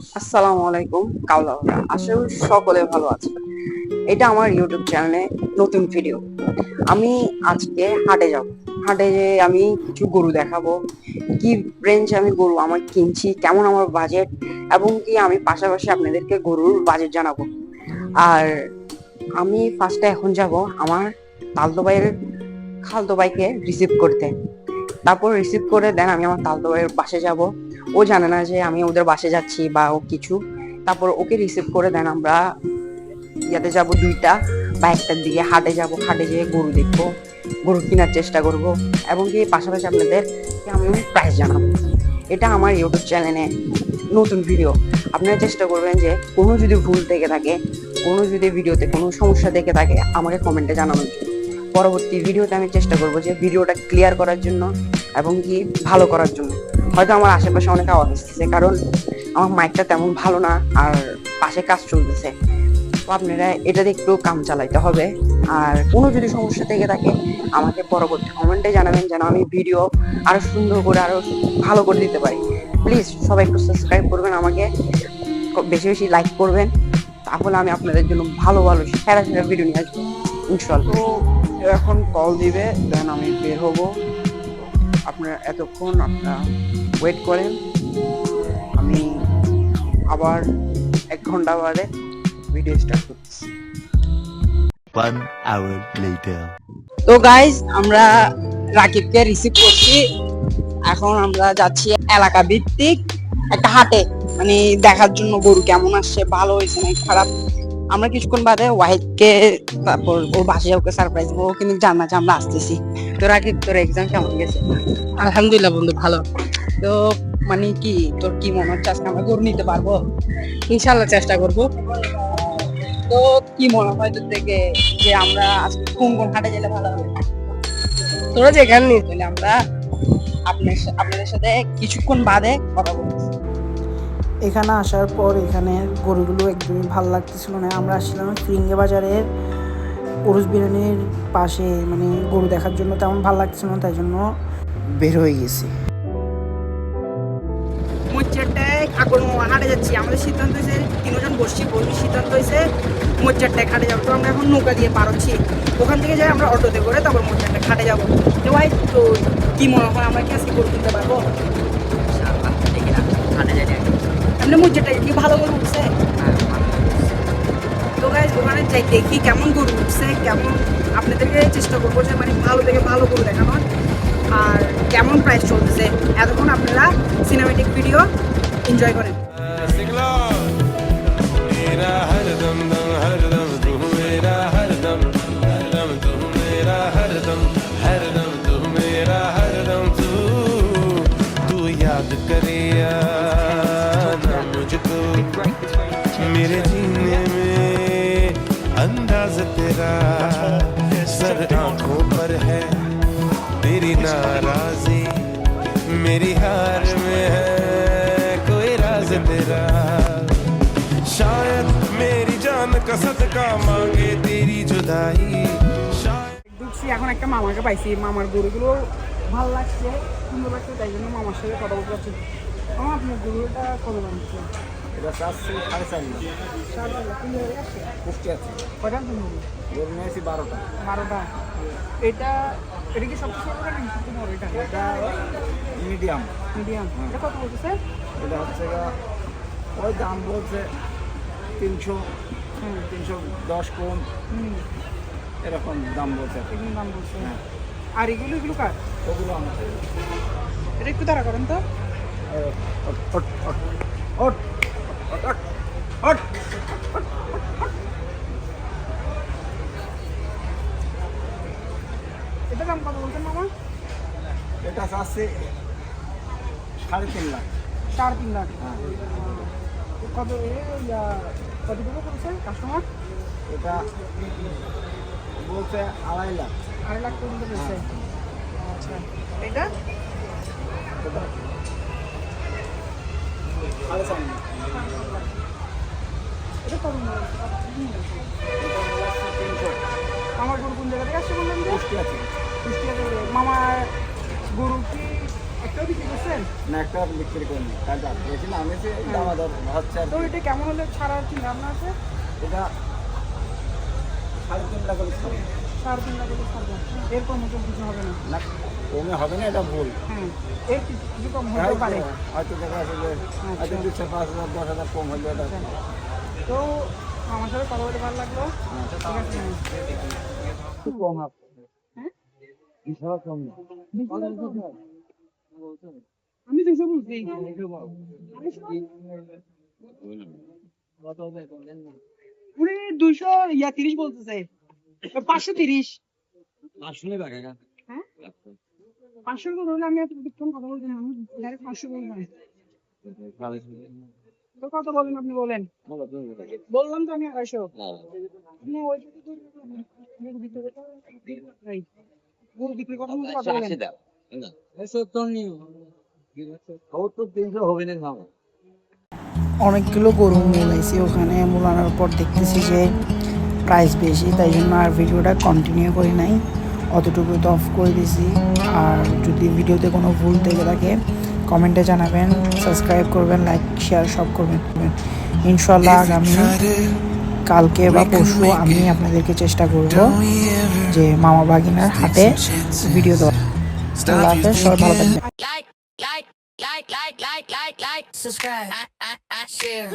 আসসালামু আলাইকুম কাউলাউরা, আশা করি সকলে ভালো আছে। এটা আমার ইউটিউব চ্যানেলে নতুন ভিডিও। আমি আজকে হাটে যাব। হাটে যে আমি কিছু গরু দেখাবো, কি রেঞ্জ আমি গরু আমার কিনছি, কেমন আমার বাজেট, এবং কি আমি পাশাপাশি আপনাদেরকে গরুর বাজেট জানাবো। আর আমি ফার্স্টে এখন যাব আমার তালতো ভাইয়ের খালতো ভাইকে রিসিভ করতে। তারপর রিসিভ করে দেন আমি আমার তালতো ভাইয়ের বাসে যাব। ও জানে না যে আমি ওদের বাসে যাচ্ছি বা ও কিছু। তারপর ওকে রিসিভ করে দেন আমরা ইয়াতে যাব 2টা বা 1টার দিকে হাটে যাব। হাটে যেয়ে গরু দেখবো, গরু কেনার চেষ্টা করব, এবং কি পাশাপাশি আপনাদের আমি প্রাইস জানাবো। এটা আমার ইউটিউব চ্যানেলে নতুন ভিডিও। আপনারা চেষ্টা করবেন যে কোনো যদি ভুল থেকে থাকে, কোনো যদি ভিডিওতে কোনো সমস্যা থেকে থাকে, আমাকে কমেন্টে জানানোর জন্য। পরবর্তী ভিডিওতে আমি চেষ্টা করব যে ভিডিওটা ক্লিয়ার করার জন্য এবং কি ভালো করার জন্য। হয়তো আমার আশেপাশে অনেক আওয়াজ আসতেছে, কারণ আমার মাইকটা তেমন ভালো না, আর পাশে কাজ চলতেছে। তো আপনারা এটাতে একটু কাম চালাইতে হবে। আর কোনো যদি সমস্যা থেকে থাকে আমাকে পরবর্তী কমেন্টে জানাবেন, যেন আমি ভিডিও আরো সুন্দর করে আরো ভালো করে দিতে পারি। প্লিজ সবাই একটু সাবস্ক্রাইব করবেন, আমাকে বেশি বেশি লাইক করবেন, তাহলে আমি আপনাদের জন্য ভালো ভালো সেরা সেরা ভিডিও নিয়ে আসবো ইনশাল্লাহ। তো এখন কল দিবে, দেন আমি বের হব। আপনারা এতক্ষণ আপনারা ওয়েট করেন, আমি আবার 1 ঘন্টা বাদে ভিডিও স্টার্ট করতেছি। 1 hour later. তো গাইজ, আমরা রাকিবকে রিসিভ করছি। এখন আমরা যাচ্ছি এলাকা ভিত্তিক একটা হাটে, মানে দেখার জন্য গরু কেমন আসছে, ভালো হয়েছে নাকি খারাপ। আমরা কিছুক্ষণ বাদে ওয়াহিদকে, তারপর ওর বাসায় ওকে সারপ্রাইজ দেবো, ও কিন্তু জানা যে আমরা আসতেছি। তো রাকিব, তোর এক্সাম কেমন গেছে? আলহামদুলিল্লাহ বন্ধু, ভালো। তো মানে কি তোর কি মনে হচ্ছে আজকে আমরা গরু নিতে পারবো? ইনশাল্লাহ চেষ্টা করব। তো কি মনে হয় তোর থেকে যে আমরা আজকে কোন কোন হাটে গেলে ভালো হবে? তোরা যেখানে নিস। তাহলে আমরা আপনাদের সাথে কিছুক্ষণ বাদে কথা বলছি। এখানে আসার পর এখানে গরুগুলো একদমই ভালো লাগতেছিল না। আমরা আসছিলাম ফিরিঙ্গে বাজারের উরুস বিরিয়ানির পাশে, মানে গরু দেখার জন্য তেমন ভালো লাগতেছিল না, তাই জন্য বের হয়ে গেছি। মোচ্চারটায় কাকুর হাটে যাচ্ছি। আমাদের সিদ্ধান্ত হয়েছে 3জন বসছি, বন্ধু সিদ্ধান্ত হয়েছে মোচ্চারটায় ঘাটে যাবো। তো আমরা এখন নৌকা দিয়ে পার হচ্ছি, ওখান থেকে যাই আমরা অটোতে করে, তারপর মোচ্চারটায় ঘাটে যাবো। তো ভাই, তো কি মনে হয় আমরা কি আজকে গরু কিনতে পারবো? এমনি মোচ্চারটা কি ভালো গরু উঠছে? তো গাইজ ওখানে যাই দেখি কেমন গরু উঠছে, কেমন আপনাদেরকে চেষ্টা করবো যে মানে ভালো থেকে ভালো গরু দেখানোর, আর কেমন প্রাইস চলতেছে। এতক্ষণ আপনারা সিনেমেটিক ভিডিও এনজয় করেন। मेरा हरदम दम हरदम तू मेरा हरदम हरदम तू मेरा हरदम हरदम तू मेरा हरदम तू याद करे ना मुझको मेरे जीने में अंदाज तेरा सर आंखों पर है तेरी नाराजी मेरी हार में है कोई राज तेरा शायद मेरी जान का सदका मांगे तेरी जुदाई দেখছি এখন একটা মামাকে পাইছি, মামার গরুগুলো ভালো লাগছে, সুন্দর লাগছে, তাই জন্য মামার সাথে কথা বলতে পারছি। মামা, আপনার গরুটা কত বানছে? এটা চাচ্ছি 4.5 লাখ। কোন জায়গায় আসছে? পুষ্টি আছে। কয়টা তুমি? গরু নিয়েছি 12টা। 12টা। এটা এটা কি সবচেয়ে ছোট নাকি সবচেয়ে বড়? এটা এটা মিডিয়াম। মিডিয়াম। এটা কত বলতেছে? এটা হচ্ছে ওই দাম বলছে 300, 310 কম, এরকম দাম বলছে। এগুলো দাম বলছে। হ্যাঁ। আর এগুলো এগুলো কার? ওগুলো আমাদের। এটা একটু তাড়া করেন তো। এটা দাম কত বলছেন মামা? এটা চাচ্ছি 3.5 লাখ। 3.5 লাখ। হ্যাঁ। কত কত টাকা করেছে কাস্টমার? এটা বলছে 2.5 লাখ। 2.5 লাখ পর্যন্ত বলছে। আচ্ছা, এটা এটা 4.5 লাখ। এটা কত মূল্য? এটা হচ্ছে 300। মামার গরু কোন জায়গা থেকে আসছে বললেন যে? পুষ্টি আছে। কুষ্টিয়া থেকে। মামার গরু কি একটাও বিক্রি করছেন? না একটা বিক্রি করিনি, কাল রাত্রে এসে নামেছে আমাদের হচ্ছে আর তো কি। এটা কেমন হলে ছাড়ার চিন্তা ভাবনা আছে? এটা 3.5 লাখ করে ছাড়বে। 3.5 লাখ করে ছাড়বো, এরপর নতুন কিছু হবে না? না কমে হবে না, এটা ভুল। হ্যাঁ, এর কিছু কম হতে পারে। হয়তো দেখা যাচ্ছে যে হয়তো 200, 5,000, 10,000 কম হলে এটা তো আমার সাথে কথা বলতে ভালো লাগলো। ঠিক আছে। খুব কম হবে। হ্যাঁ? 20,000 কম না। আমি 200 বলছি। উনি 230 বলতেছে, 530। হ্যাঁ, 500 করে হলে আমি এত বিক্ষণ কথা বলছি না, আমি ডাইরেক্ট 500 বললাম। তো কত বলেন আপনি, বলেন। বললাম তো আমি 250। আপনি ওইটা তো গরু বিক্রি করতে এই গরু বিক্রি করার মতো কথা বলেন। 300 হবে না মামা। অনেকগুলো গরু মূলাইছি ওখানে, মূলানোর পর দেখতেছি যে প্রাইস বেশি, তাই জন্য আর ভিডিওটা কন্টিনিউ করি নাই, অতটুকু তো অফ করে দিয়েছি। আর যদি ভিডিওতে কোনো ভুল থেকে থাকে কমেন্টে জানাবেন, সাবস্ক্রাইব করবেন, লাইক শেয়ার সব করবেন। ইনশাল্লাহ আগামী কালকে বা পরশু আমি আপনাদেরকে চেষ্টা করব যে মামা বাগিনার হাটে ভিডিও দেওয়া। আল্লাহ হাফেজ, সবাই ভালো থাকবেন। Subscribe, share.